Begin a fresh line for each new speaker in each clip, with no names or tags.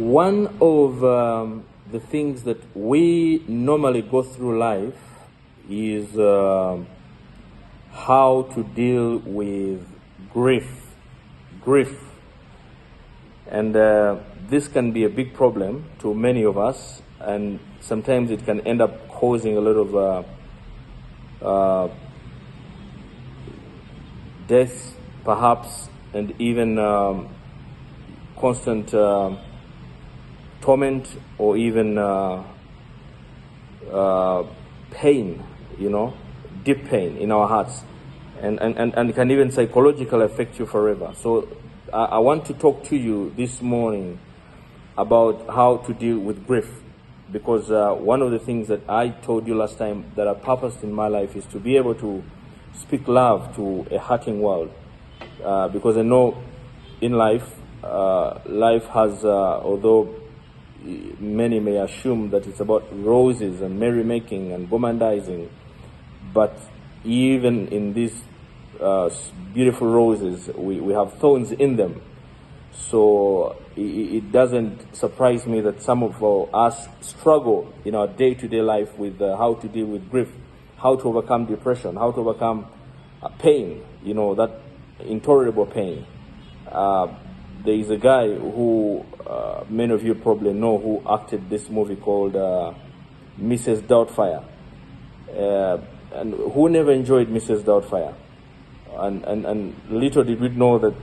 One of the things that we normally go through life is how to deal with grief. And this can be a big problem to many of us, and sometimes it can end up causing a lot of death, perhaps, and even constant torment, or even pain, deep pain in our hearts, and it can even psychologically affect you forever. So I want to talk to you this morning about how to deal with grief, because one of the things that I told you last time that I purposed in my life is to be able to speak love to a hurting world, because I know in life has, although many may assume that it's about roses and merrymaking and gomandizing, but even in these beautiful roses, we have thorns in them. So it doesn't surprise me that some of us struggle in our day-to-day life with how to deal with grief, how to overcome depression, how to overcome pain, that intolerable pain. There is a guy who many of you probably know, who acted this movie called Mrs. Doubtfire, and who never enjoyed Mrs. Doubtfire. And little did we know that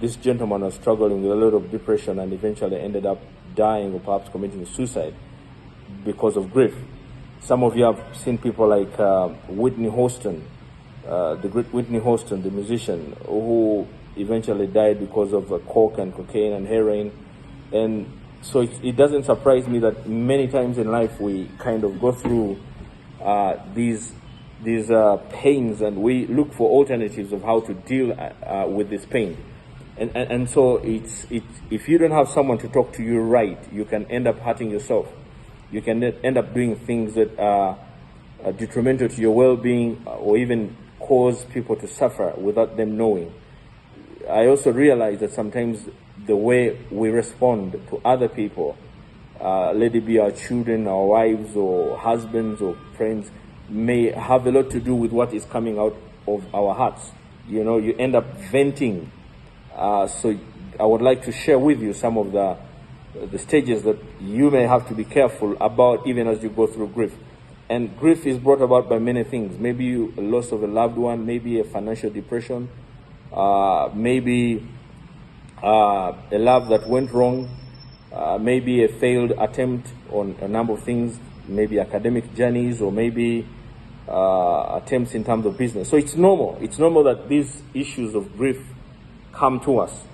this gentleman was struggling with a lot of depression and eventually ended up dying or perhaps committing suicide because of grief. Some of you have seen people like Whitney Houston, the great Whitney Houston, the musician, who eventually died because of coke and cocaine and heroin. And so it doesn't surprise me that many times in life we kind of go through these pains, and we look for alternatives of how to deal with this pain. And so if you don't have someone to talk to you right, you can end up hurting yourself. You can end up doing things that are detrimental to your well-being, or even cause people to suffer without them knowing. I also realize that sometimes the way we respond to other people, let it be our children, our wives, or husbands, or friends, may have a lot to do with what is coming out of our hearts. You end up venting. So I would like to share with you some of the stages that you may have to be careful about, even as you go through grief. And grief is brought about by many things. Maybe a loss of a loved one, maybe a financial depression, maybe a love that went wrong, maybe a failed attempt on a number of things, maybe academic journeys, or maybe attempts in terms of business. So it's normal. It's normal that these issues of grief come to us,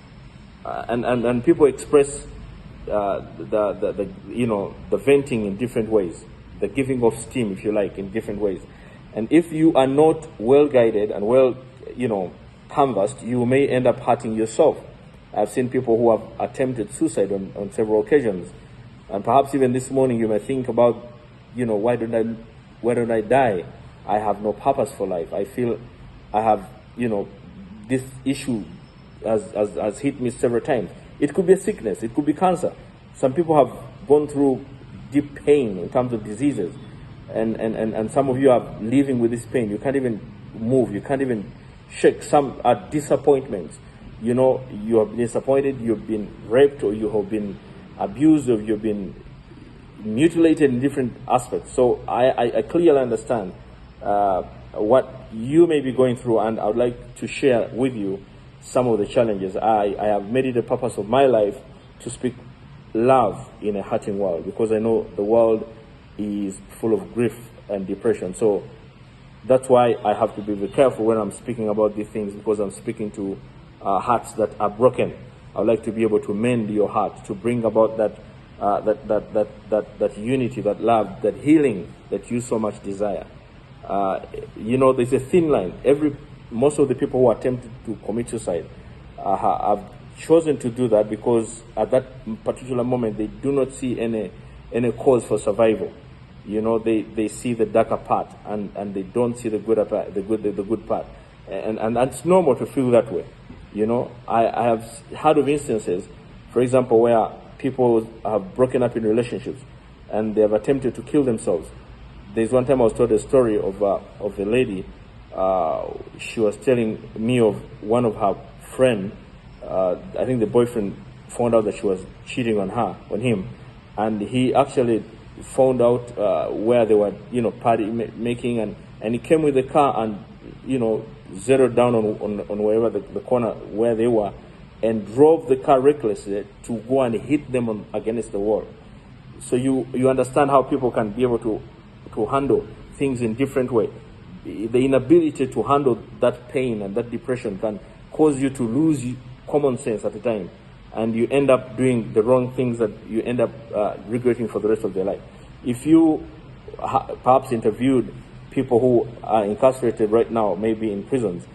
and people express the venting in different ways, the giving of steam, if you like, in different ways. And if you are not well guided and well, canvassed, you may end up hurting yourself. I've seen people who have attempted suicide on several occasions, and perhaps even this morning you may think about, why don't I die? I have no purpose for life. I feel I have, this issue has hit me several times. It could be a sickness. It could be cancer. Some people have gone through deep pain in terms of diseases, and some of you are living with this pain. You can't even move. You can't even shake. Some are disappointments. You have been disappointed. You've been raped, or you have been abused, or you've been mutilated in different aspects. So I clearly understand what you may be going through, and I would like to share with you some of the challenges. I have made it a purpose of my life to speak love in a hurting world, because I know the world is full of grief and depression. So that's why I have to be very careful when I'm speaking about these things, because I'm speaking to hearts that are broken. I would like to be able to mend your heart, to bring about that unity, that love, that healing that you so much desire. There's a thin line. Most of the people who attempted to commit suicide have chosen to do that because at that particular moment they do not see any cause for survival. They see the darker part, and they don't see the good part, and it's normal to feel that way. I have heard of instances, for example, where people have broken up in relationships and they have attempted to kill themselves. There's one time I was told a story of a lady. She was telling me of one of her friend. I think the boyfriend found out that she was cheating on him, and he actually found out where they were, party making, and he came with the car and, zeroed down on wherever the corner where they were, and drove the car recklessly to go and hit them against the wall. So you understand how people can be able to handle things in different way. The inability to handle that pain and that depression can cause you to lose common sense at a time, and you end up doing the wrong things that you end up regretting for the rest of their life. If you perhaps interviewed people who are incarcerated right now, maybe in prisons,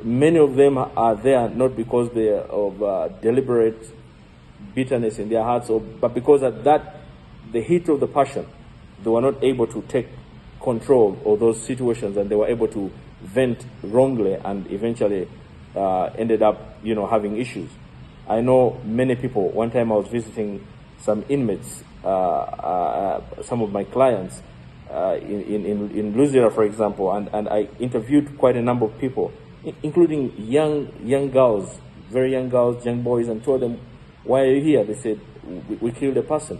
many of them are there not because they are of deliberate bitterness in their hearts, but because at the heat of the passion, they were not able to take control of those situations, and they were able to vent wrongly and eventually ended up, having issues. I know many people. One time I was visiting some inmates, some of my clients in Louisiana, for example, and I interviewed quite a number of people, including young girls, very young girls, young boys, and told them, "Why are you here?" They said, "We killed a person."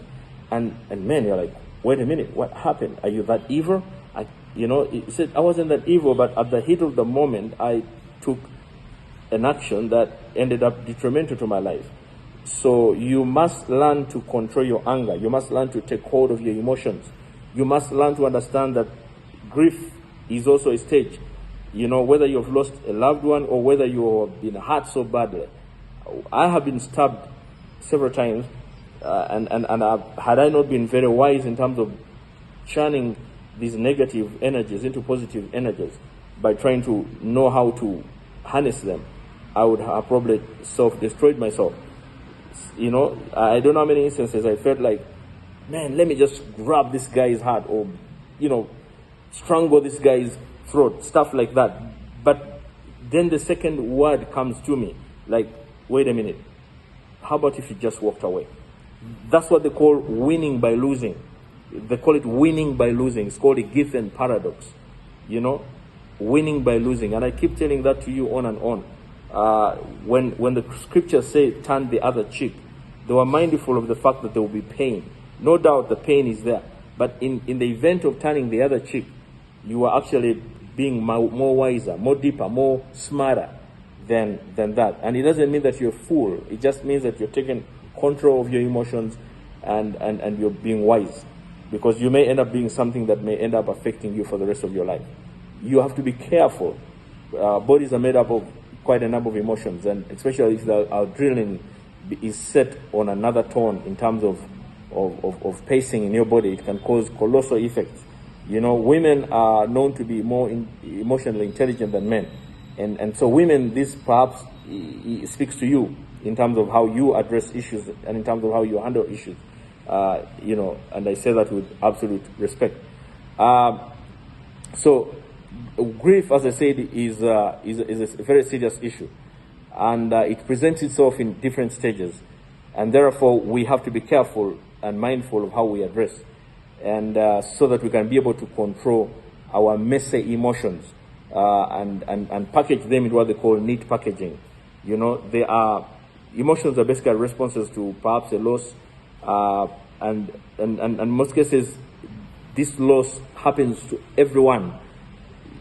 And men, you're like, "Wait a minute, what happened? Are you that evil?" He said, "I wasn't that evil, but at the heat of the moment, I took an action that ended up detrimental to my life." So you must learn to control your anger. You must learn to take hold of your emotions. You must learn to understand that grief is also a stage. Whether you've lost a loved one or whether you have been hurt so badly. I have been stabbed several times, and had I not been very wise in terms of churning these negative energies into positive energies by trying to know how to harness them, I would have probably self-destroyed myself. I don't know how many instances I felt like, man, let me just grab this guy's heart, or, strangle this guy's throat, stuff like that. But then the second word comes to me, like, wait a minute, how about if you just walked away? That's what they call winning by losing. They call it winning by losing. It's called a Giffen paradox. Winning by losing. And I keep telling that to you on and on. When the scriptures say turn the other cheek, they were mindful of the fact that there will be pain. No doubt the pain is there. But in the event of turning the other cheek, you are actually being more wiser, more deeper, more smarter than that. And it doesn't mean that you're a fool. It just means that you're taking control of your emotions and you're being wise. Because you may end up being something that may end up affecting you for the rest of your life. You have to be careful. Bodies are made up of quite a number of emotions, and especially if the adrenaline is set on another tone in terms of pacing in your body, it can cause colossal effects. Women are known to be more emotionally intelligent than men. And so women, this perhaps speaks to you in terms of how you address issues and in terms of how you handle issues. And I say that with absolute respect. So grief, as I said, is a very serious issue, and it presents itself in different stages, and therefore we have to be careful and mindful of how we address, and so that we can be able to control our messy emotions and package them in what they call neat packaging. They are emotions are basically responses to perhaps a loss, and in most cases, this loss happens to everyone.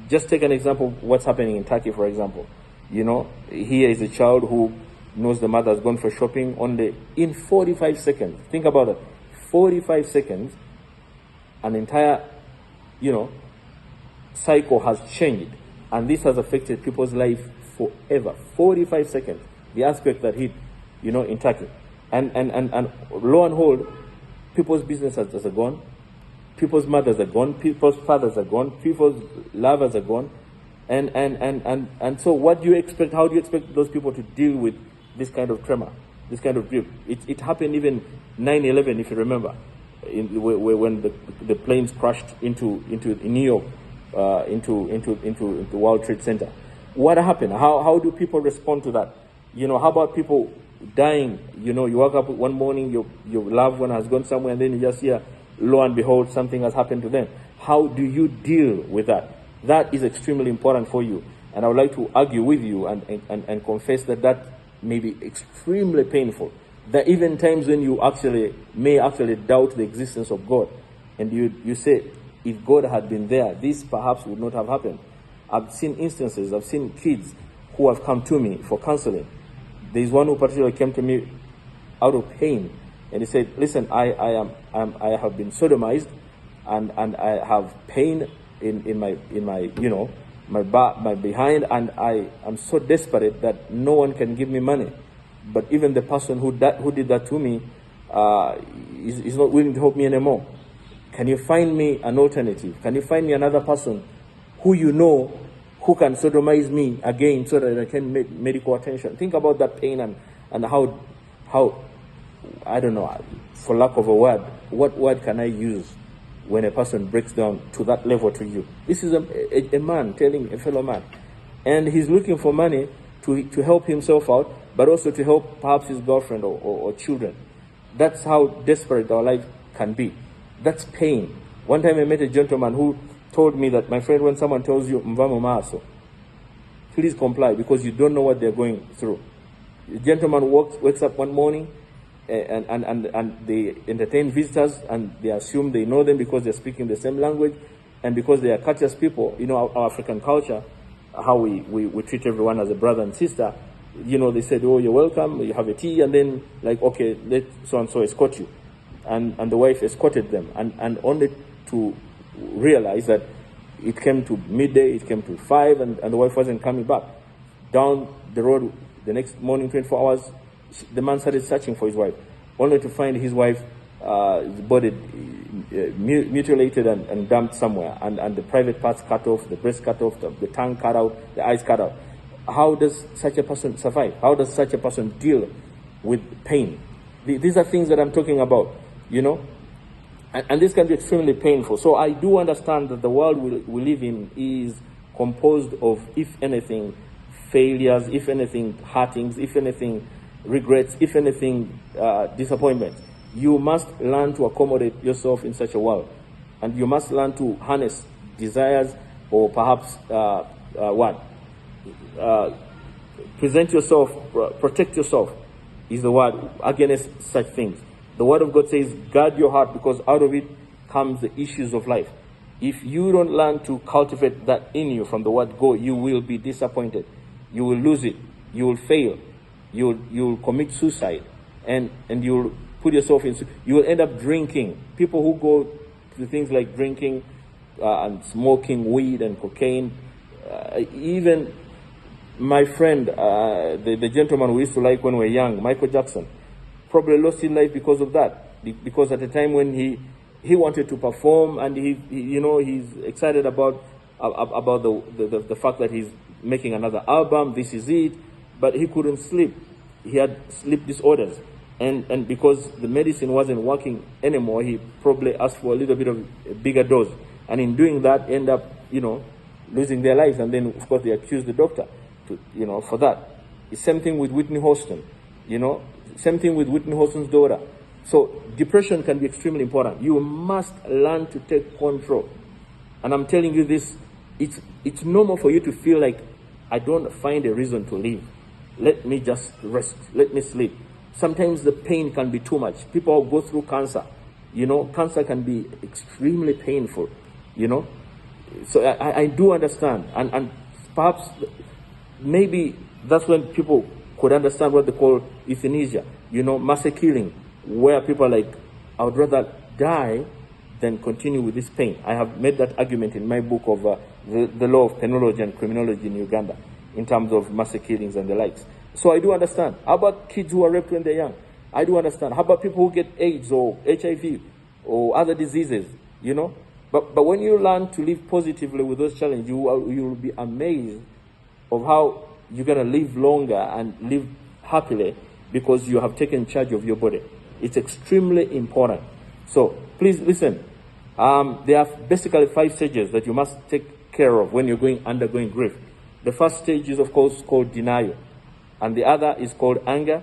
Just take an example of what's happening in Turkey, for example. Here is a child who knows the mother has gone for shopping only in 45 seconds. Think about it. 45 seconds, an entire, cycle has changed. And this has affected people's life forever. 45 seconds. The aspect that hit, in Turkey. And lo and behold, people's businesses are gone. People's mothers are gone. People's fathers are gone. People's lovers are gone. And so what do you expect? How do you expect those people to deal with this kind of tremor, this kind of grief? It happened even 9/11, if you remember, when the planes crashed into New York, into World Trade Center. What happened? How do people respond to that? How about people dying, you wake up one morning, your loved one has gone somewhere, and then you just hear, lo and behold, something has happened to them. How do you deal with that? That is extremely important for you. And I would like to argue with you and confess that may be extremely painful. There are even times when you may actually doubt the existence of God. And you say, if God had been there, this perhaps would not have happened. I've seen instances, I've seen kids who have come to me for counseling. There is one who particularly came to me out of pain, and he said, listen, I have been sodomized, and I have pain in my my behind, and I am so desperate that no one can give me money. But even the person who did that to me is not willing to help me anymore. Can you find me an alternative? Can you find me another person who who can sodomize me again so that I can make medical attention? Think about that pain and how I don't know, for lack of a word, what word can I use when a person breaks down to that level to you? This is a man telling a fellow man. And he's looking for money to help himself out, but also to help perhaps his girlfriend or children. That's how desperate our life can be. That's pain. One time I met a gentleman who told me that, my friend, when someone tells you, mvamo maso, please comply, because you don't know what they're going through. The gentleman wakes up one morning and they entertain visitors, and they assume they know them because they're speaking the same language, and because they are courteous people. Our African culture, how we treat everyone as a brother and sister. They said, oh, you're welcome, you have a tea, and then okay, let so-and-so escort you. And the wife escorted them, and only to realize that it came to midday, it came to 5, and the wife wasn't coming back. Down the road the next morning, 24 hours, the man started searching for his wife, only to find his wife body mutilated and dumped somewhere, and the private parts cut off, the breast cut off, the tongue cut out, the eyes cut out. How does such a person survive? How does such a person deal with pain? These are things that I'm talking about, and this can be extremely painful. So I do understand that the world we live in is composed of, if anything, failures, if anything, hurtings, if anything, regrets, if anything, disappointments. You must learn to accommodate yourself in such a world, and you must learn to harness desires, or perhaps present yourself, protect yourself is the word, against such things. The word of God says, guard your heart, because out of it comes the issues of life. If you don't learn to cultivate that in you from the word go, you will be disappointed. You will lose it. You will fail. You will commit suicide, and you'll put yourself in. You will end up drinking. People who go to things like drinking and smoking weed and cocaine, even my friend, the gentleman we used to like when we were young, Michael Jackson, probably lost his life because of that. Because at the time when he wanted to perform, and he's excited about the fact that he's making another album, this is it, but he couldn't sleep. He had sleep disorders, and because the medicine wasn't working anymore, he probably asked for a little bit of a bigger dose, and in doing that, end up losing their lives. And then of course they accused the doctor for that. The same thing with Whitney Houston, same thing with Whitney Houston's daughter. So depression can be extremely important. You must learn to take control. And I'm telling you this, it's normal for you to feel like, I don't find a reason to live. Let me just rest. Let me sleep. Sometimes the pain can be too much. People go through cancer. Cancer can be extremely painful, So I do understand. And perhaps maybe that's when people could understand what they call euthanasia, mass killing, where people are like, I would rather die than continue with this pain. I have made that argument in my book of the law of penology and criminology in Uganda, in terms of mass killings and the likes. So I do understand. How about kids who are raped when they're young? I do understand. How about people who get AIDS or HIV or other diseases, But when you learn to live positively with those challenges, you will be amazed of how you're going to live longer and live happily, because you have taken charge of your body. It's extremely important. So please listen. There are basically 5 stages that you must take care of when you're undergoing grief. The first stage is, of course, called denial, and the other is called anger,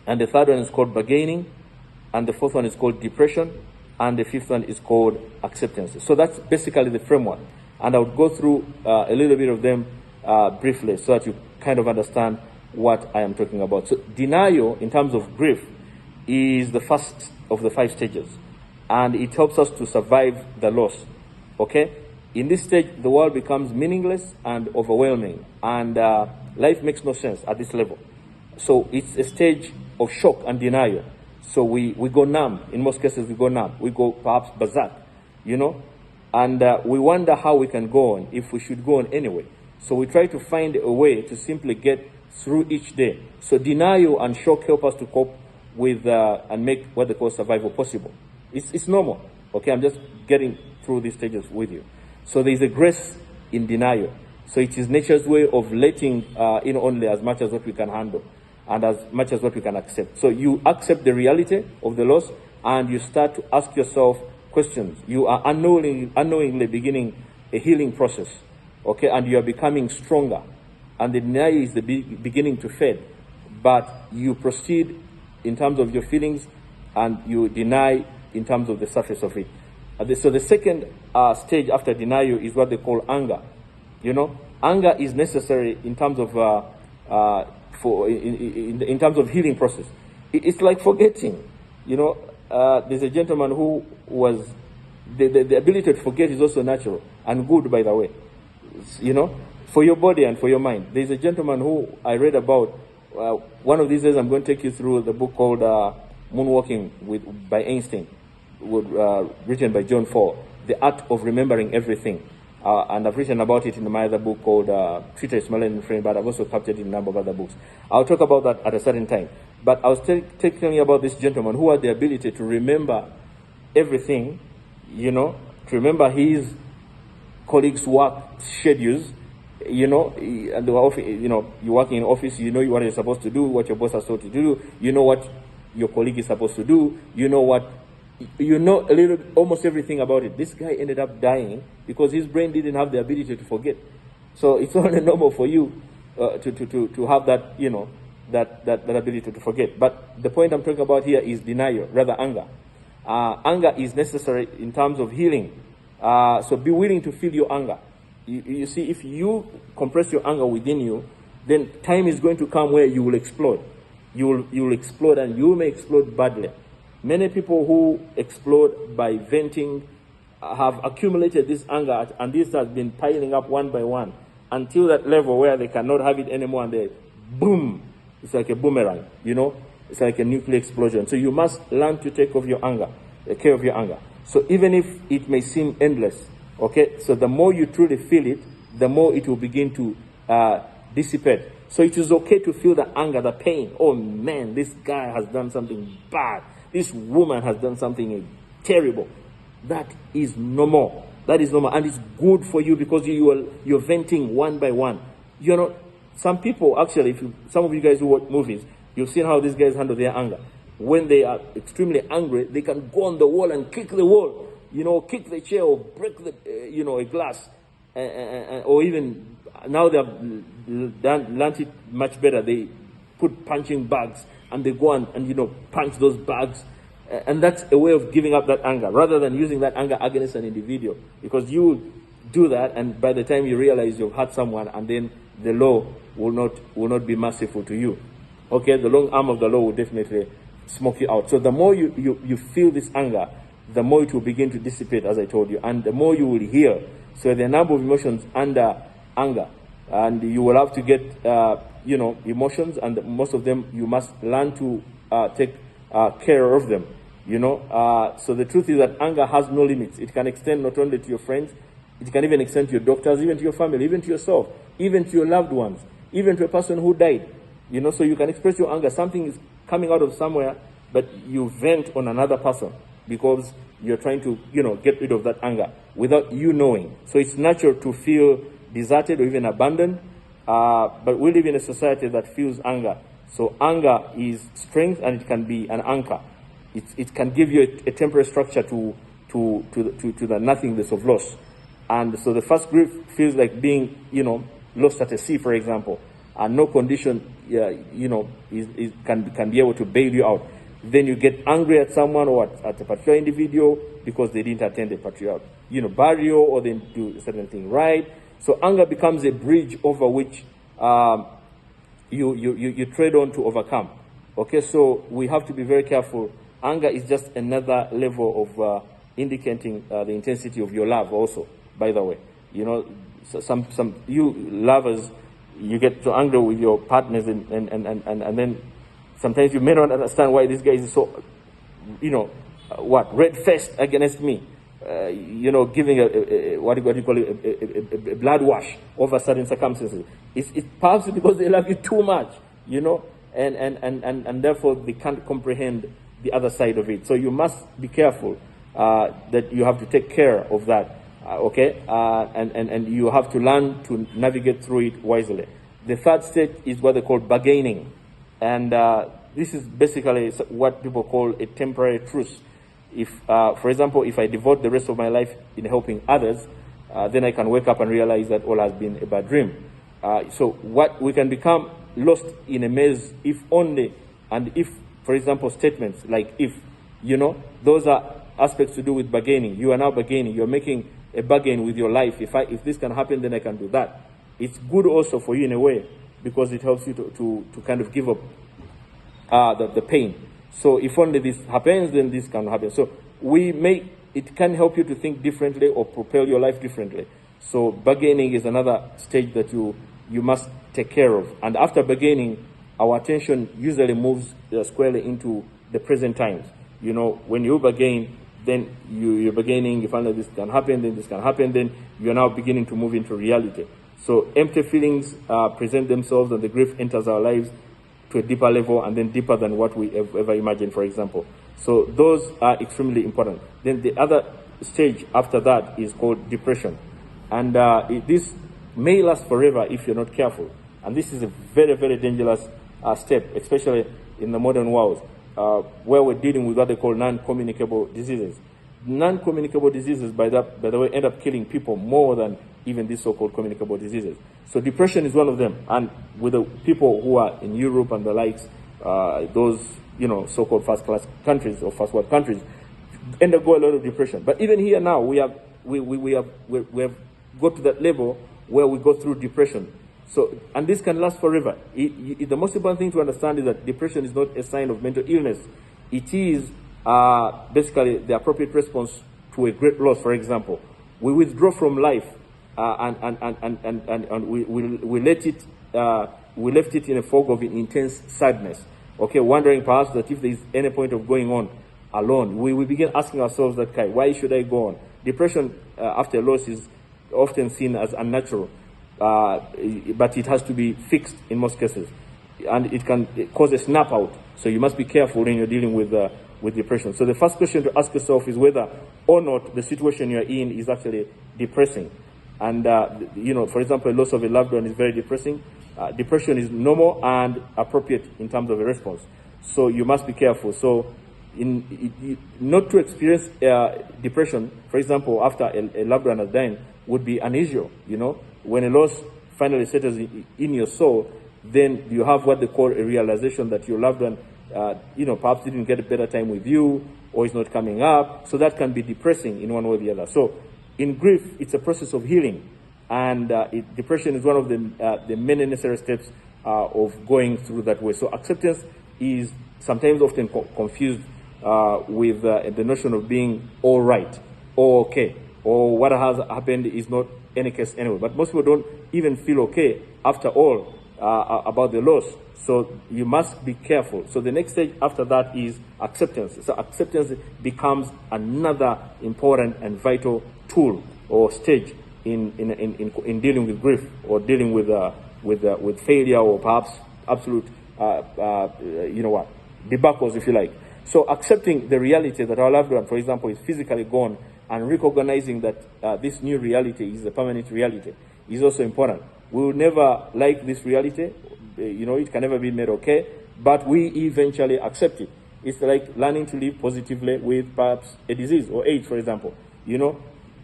and the third one is called bargaining, and the fourth one is called depression, and the fifth one is called acceptance. So that's basically the framework, and I would go through a little bit of them briefly so that you kind of understand what I am talking about. So denial, in terms of grief, is the first of the 5 stages, and it helps us to survive the loss. Okay? In this stage, the world becomes meaningless and overwhelming, and life makes no sense at this level. So it's a stage of shock and denial. So we go numb. In most cases, we go numb. We go perhaps berserk, you know, and we wonder how we can go on, if we should go on anyway. So we try to find a way to simply get through each day. So denial and shock help us to cope with and make what they call survival possible. It's normal. Okay, I'm just getting through these stages with you. So there is a grace in denial. So it is nature's way of letting in only as much as what we can handle and as much as what we can accept. So you accept the reality of the loss and you start to ask yourself questions. You are unknowingly beginning a healing process, okay? And you are becoming stronger. And the denial is the beginning to fade. But you proceed in terms of your feelings and you deny in terms of the surface of it. So the second stage after denial is what they call anger. You know, anger is necessary in terms of in terms of healing process. It's like forgetting. You know, there's a gentleman who was the ability to forget is also natural and good, by the way. You know, for your body and for your mind. There's a gentleman who I read about. One of these days, I'm going to take you through the book called Moonwalking by Einstein, written by John Ford, The Art of Remembering Everything. And I've written about it in my other book called Treatise Malin Frame, but I've also captured it in a number of other books. I'll talk about that at a certain time. But I was telling you about this gentleman who had the ability to remember everything, you know, to remember his colleagues' work schedules, you know, and the office, you know, you work in office, you know what you're supposed to do, what your boss has told you to do, you know what your colleague is supposed to do, you know a little, almost everything about it. This guy ended up dying because his brain didn't have the ability to forget. So it's only normal for you to have that, you know, that ability to forget. But the point I'm talking about here is denial, rather anger. Anger is necessary in terms of healing. So be willing to feel your anger. You see, if you compress your anger within you, then time is going to come where you will explode. You will explode, and you may explode badly. Many people who explode by venting have accumulated this anger, and this has been piling up one by one until that level where they cannot have it anymore, and they boom. It's like a boomerang, you know. It's like a nuclear explosion. So you must learn to take care of your anger. So even if it may seem endless, okay, so the more you truly feel it, the more it will begin to dissipate. So it is okay to feel the anger, the pain. Oh man, this guy has done something bad. This woman has done something terrible. That is normal. That is normal, and it's good for you because you're venting one by one. You know, some people actually, some of you guys who watch movies, you've seen how these guys handle their anger. When they are extremely angry, they can go on the wall and kick the wall. You know, kick the chair or break the, you know, a glass, or even now they have learned it much better. They put punching bags and they go and you know, punch those bags, and that's a way of giving up that anger rather than using that anger against an individual, because you do that and by the time you realize you've hurt someone, and then the law will not be merciful to you. Okay, the long arm of the law will definitely smoke you out. So the more you feel this anger, the more it will begin to dissipate, as I told you, and the more you will heal. So there are a number of emotions under anger, and you will have to get, you know, emotions, and most of them you must learn to take care of them, you know. So the truth is that anger has no limits. It can extend not only to your friends, it can even extend to your doctors, even to your family, even to yourself, even to your loved ones, even to a person who died, you know. So you can express your anger. Something is coming out of somewhere, but you vent on another person, because you're trying to, you know, get rid of that anger without you knowing. So it's natural to feel deserted or even abandoned, but we live in a society that feels anger. So anger is strength, and it can be an anchor. It can give you a temporary structure to the nothingness of loss. And so the first grief feels like being, you know, lost at a sea, for example, and no condition can be able to bail you out. Then you get angry at someone or at a particular individual because they didn't attend a particular, burial, or they didn't do a certain thing right. So anger becomes a bridge over which you trade on to overcome. Okay, so we have to be very careful. Anger is just another level of indicating the intensity of your love also, by the way. Some you lovers, you get so angry with your partners and then sometimes you may not understand why this guy is so, red-faced against me. Giving what do you call it, a blood wash over certain circumstances. It's perhaps because they love you too much, and therefore they can't comprehend the other side of it. So you must be careful that you have to take care of that, and you have to learn to navigate through it wisely. The third stage is what they call bargaining, and this is basically what people call a temporary truce. If, for example, if I devote the rest of my life in helping others, then I can wake up and realize that all has been a bad dream. So what we can become lost in a maze if only, and if, for example, statements like if, those are aspects to do with bargaining. You are now bargaining. You're making a bargain with your life. If this can happen, then I can do that. It's good also for you in a way because it helps you to kind of give up the pain. So if only this happens, then this can happen. So it can help you to think differently or propel your life differently. So bargaining is another stage that you must take care of. And after bargaining, our attention usually moves squarely into the present times. When you bargain, then you're bargaining, you find that this can happen, then this can happen, then you're now beginning to move into reality. So empty feelings present themselves and the grief enters our lives to a deeper level, and then deeper than what we ever imagined, for example. So those are extremely important. Then the other stage after that is called depression. And this may last forever if you're not careful. And this is a very, very dangerous step, especially in the modern world, where we're dealing with what they call non-communicable diseases. Non-communicable diseases, by the way, end up killing people more than even these so-called communicable diseases. So depression is one of them. And with the people who are in Europe and the likes, those, so-called first-class countries or first-world countries, undergo a lot of depression. But even here now, we have got to that level where we go through depression. So, and this can last forever. The most important thing to understand is that depression is not a sign of mental illness. It is basically the appropriate response to a great loss. For example, we withdraw from life and we left it in a fog of intense sadness. Okay, wondering perhaps that if there is any point of going on alone, we begin asking ourselves that, why should I go on? Depression after loss is often seen as unnatural, but it has to be fixed in most cases, and it can cause a snap out. So you must be careful when you're dealing with depression. So the first question to ask yourself is whether or not the situation you're in is actually depressing. And for example, a loss of a loved one is very depressing. Depression is normal and appropriate in terms of a response. So you must be careful. So not to experience depression, for example, after a loved one has died, would be unusual. When a loss finally settles in your soul, then you have what they call a realization that your loved one, perhaps didn't get a better time with you, or is not coming up. So that can be depressing in one way or the other. So in grief, it's a process of healing, and depression is one of the many necessary steps of going through that way. So acceptance is sometimes often confused with the notion of being all right, or okay, or what has happened is not any case anyway. But most people don't even feel okay after all about the loss. So you must be careful. So the next stage after that is acceptance. So acceptance becomes another important and vital tool or stage in dealing with grief, or dealing with failure, or perhaps absolute debacles, if you like. So accepting the reality that our loved one, for example, is physically gone, and recognizing that this new reality is a permanent reality is also important. We will never like this reality. It can never be made okay, but we eventually accept it. It's like learning to live positively with perhaps a disease or age, for example.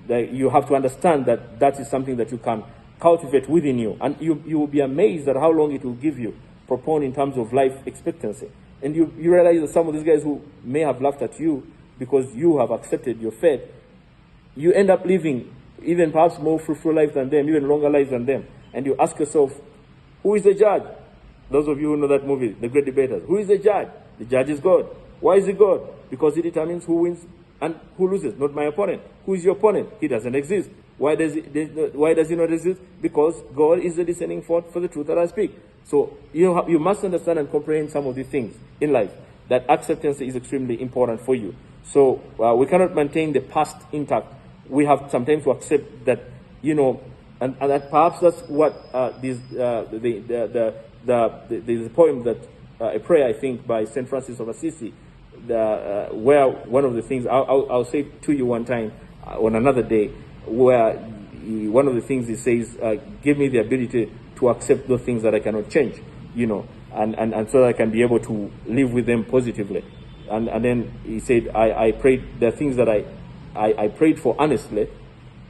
That you have to understand that that is something that you can cultivate within you, and you will be amazed at how long it will give you propound in terms of life expectancy. And you realize that some of these guys who may have laughed at you because you have accepted your fate, you end up living even perhaps more fruitful life than them, even longer life than them. And you ask yourself, who is the judge? Those of you who know that movie, The Great Debaters. Who is the judge? The judge is God. Why is he God? Because he determines who wins and who loses, not my opponent. Who is your opponent? He doesn't exist. Why does he not exist? Because God is the discerning force for the truth that I speak. So you must understand and comprehend some of these things in life, that acceptance is extremely important for you. So we cannot maintain the past intact. We have sometimes to accept that, and that perhaps that's what the poem that a prayer, I think, by Saint Francis of Assisi, where one of the things I'll say to you one time on another day, where one of the things he says, give me the ability to accept those things that I cannot change, and so that I can be able to live with them positively. And then he said, I prayed the things that I prayed for honestly.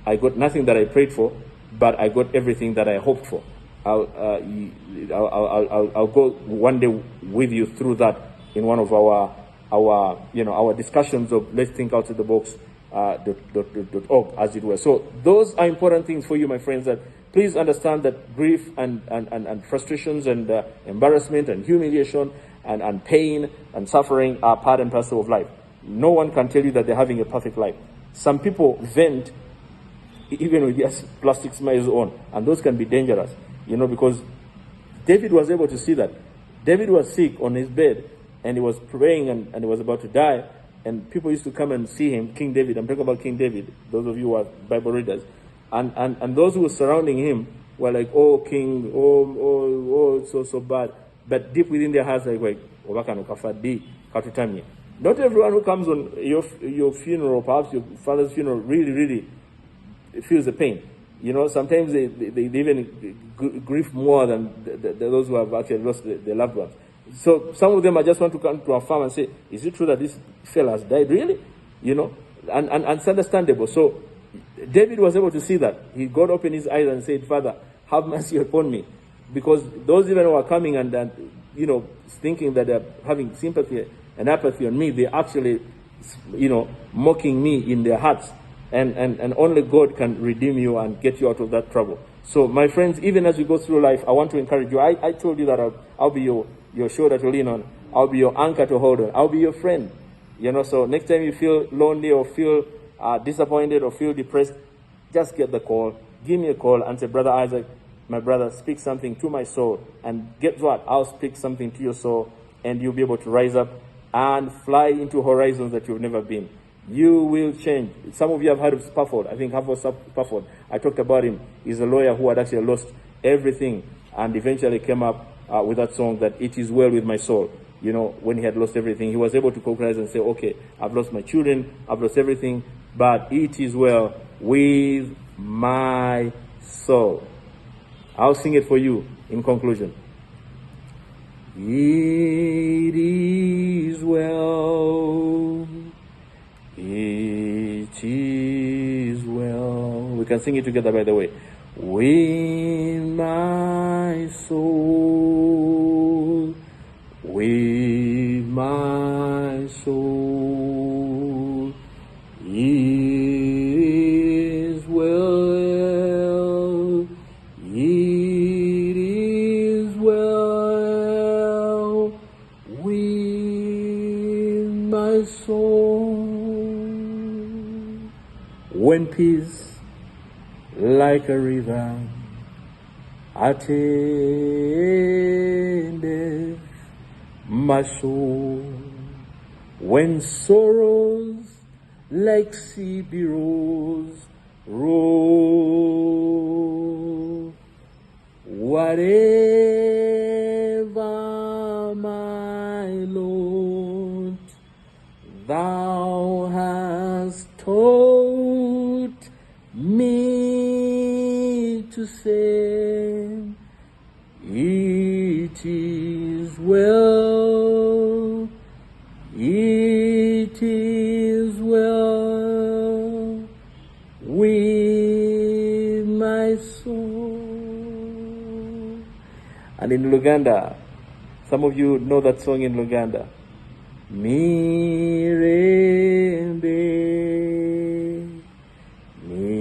I got nothing that I prayed for, but I got everything that I hoped for. I'll go one day with you through that in one of our discussions of Let's Think Outside the Box .org, as it were. So those are important things for you, my friends, that please understand that grief and frustrations and embarrassment and humiliation and pain and suffering are part and parcel of life. No one can tell you that they're having a perfect life. Some people vent even with just plastic smiles on, and those can be dangerous, because David was able to see that. David was sick on his bed, and he was praying, and he was about to die, and people used to come and see him, King David. I'm talking about King David, those of you who are Bible readers. And those who were surrounding him were like, oh, king, oh, so bad. But deep within their hearts, they're like, not everyone who comes on your funeral, perhaps your father's funeral, really feels the pain. Sometimes they even grieve more than those who have actually lost their loved ones. So some of them, I just want to come to affirm and say, is it true that this fellow has died? Really? And it's understandable. So David was able to see that. He God opened his eyes and said, Father, have mercy upon me. Because those even who are coming and thinking that they're having sympathy and apathy on me, they're actually, mocking me in their hearts. And only God can redeem you and get you out of that trouble. So my friends, even as you go through life, I want to encourage you. I told you that I'll be your shoulder to lean on. I'll be your anchor to hold on. I'll be your friend. So next time you feel lonely or feel disappointed or feel depressed, just get the call. Give me a call and say, Brother Isaac, my brother, speak something to my soul. And guess what? I'll speak something to your soul, and you'll be able to rise up and fly into horizons that you've never been. You will change. Some of you have heard of Spafford. I think Harvard Spafford. I talked about him. He's a lawyer who had actually lost everything and eventually came up with that song that it is well with my soul. When he had lost everything, he was able to conclude and say, okay, I've lost my children, I've lost everything, but it is well with my soul. I'll sing it for you in conclusion. It is well. It is well. We can sing it together, by the way. With my soul, with my soul, it is well. It is well with my soul. When peace like a river attendeth my soul, when sorrows like sea billows roll, whatever my Lord thou hast taught me to say, it is well, it is well with my soul. And in Luganda, Some of you know that song in Luganda. Mirembe, mirembe,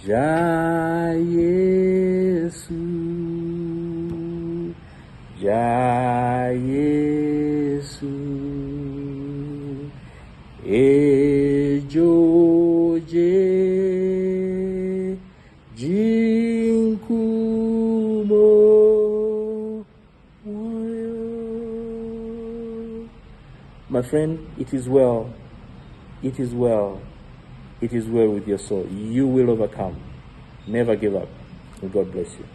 ja Yesu, ja Yesu, ejoje, jinkumo moyo. My friend, it is well. It is well. It is well with your soul. You will overcome. Never give up. And God bless you.